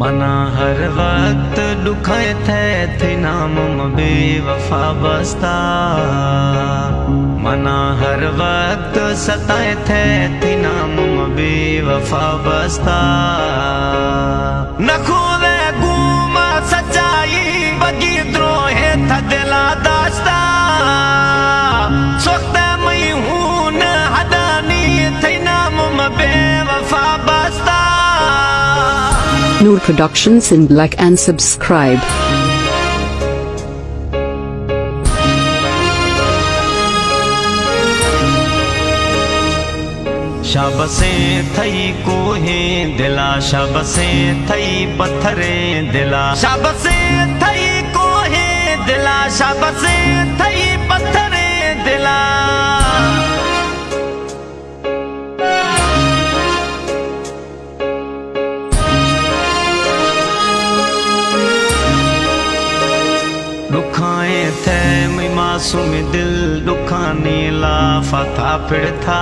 मना हर वक्त दुखाए थे नाम बेवफा बस्ता। मना हर वक्त सताए थे नाम बेवफा बस्ता। नखोले गुमा सच्चाई बगी द्रोहे था दिला दास्ता। सोखते मैं हूं न हदानी थे नाम बेवफा बस्ता। Noor Productions in like and subscribe. शाबसें थई कोहे दिला, शाबसें थई पत्थरे दिला। शाबसें थई कोहे दिला, शाबसें थई पत्थरे दिला। दुखाए थे मैं मासूम दिल दुखानी लाफा फिर था।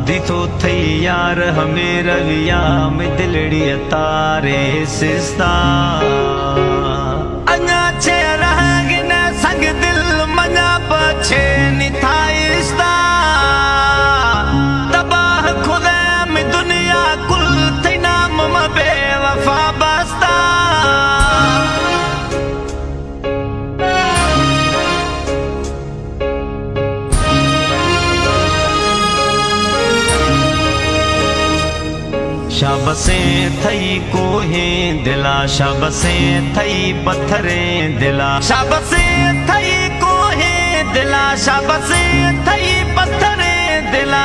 दिथो थी यार हमें रविया में दिलड़ी तारे सिस्ता। अन्या छे रहेगी न संग दिल मना पछे निथाइस्ता। तबाह खुदा में दुनिया कुल थी नाम बेवफा बस्ता। शाबसें थई कोहे दिला, शाबसें थई पत्थरे दिला। शाबसें थई कोहे दिला, शाबसें थई पत्थरे दिला।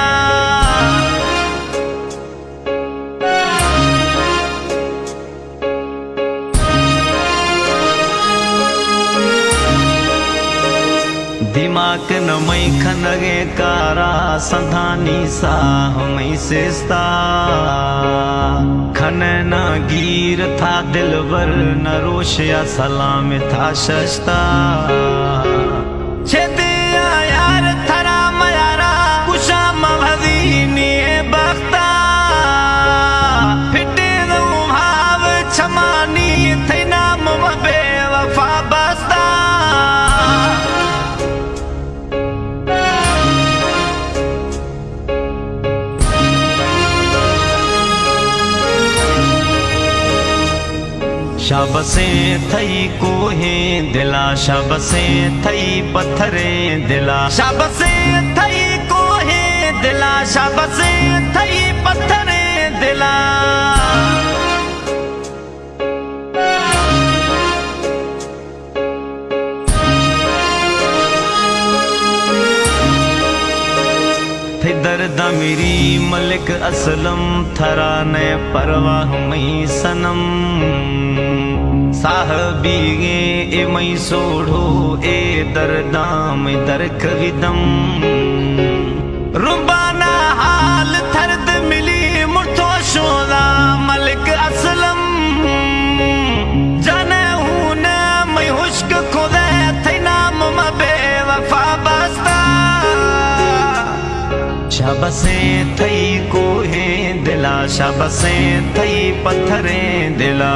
दिमाग न मई खनगे कारा संधानी सा मई सिस्ता। खन न गिर था दिलवर न रोशिया सलाम था शस्ता। छेदिया यार थरा मयारा कुशा मभदीनी बख्ता। फिटे भाव छमानी थे नाम बेवफा बस्ता। शाबसें थई कोहे दिला, शाबसें थई पत्थरे दिला। शाबसें थई कोहे दिला, शाबसें थई पत्थरे दिला। थे दर्द मेरी मलिक असलम थरा ने परवाह मई सनम। साहबी ए मई सोढ़ो ए दर्दाम दरक विदम। रुबाना हाल थर्द मिली मुर्थो शोला मलिक असलम। जाने हूं न मई हुश्क खुदा थे नाम बेवफा बस्ता। शाबसें थई कोहे दिला, शाबसें थई पत्थरे दिला।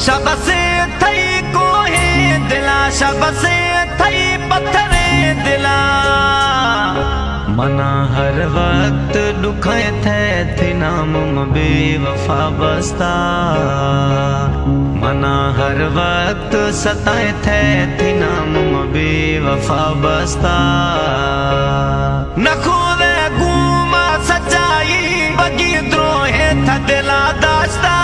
शाबसें थई कोहे दिला, शाबसें थई पत्थरे दिला। मना हर वक्त दुखाए थे नाम बेवफा बस्ता। मना हर वक्त सताए थे नाम बेवफा बस्ता। नखोले गुमा सच्चाई बगी द्रोहे था दिला दास्ता।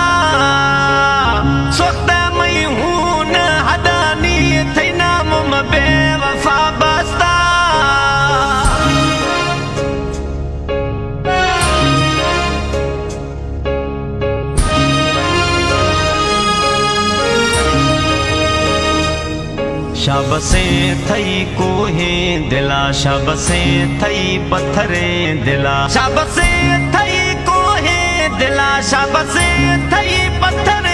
सोखते मैं हूं न हदानी थे नाम बेवफा बस्ता। शाबसें थई कोहे दिला, शाबसें थई पत्थरे दिला। शाबसें थई कोहे दिला, शाबसें थई पत्थरे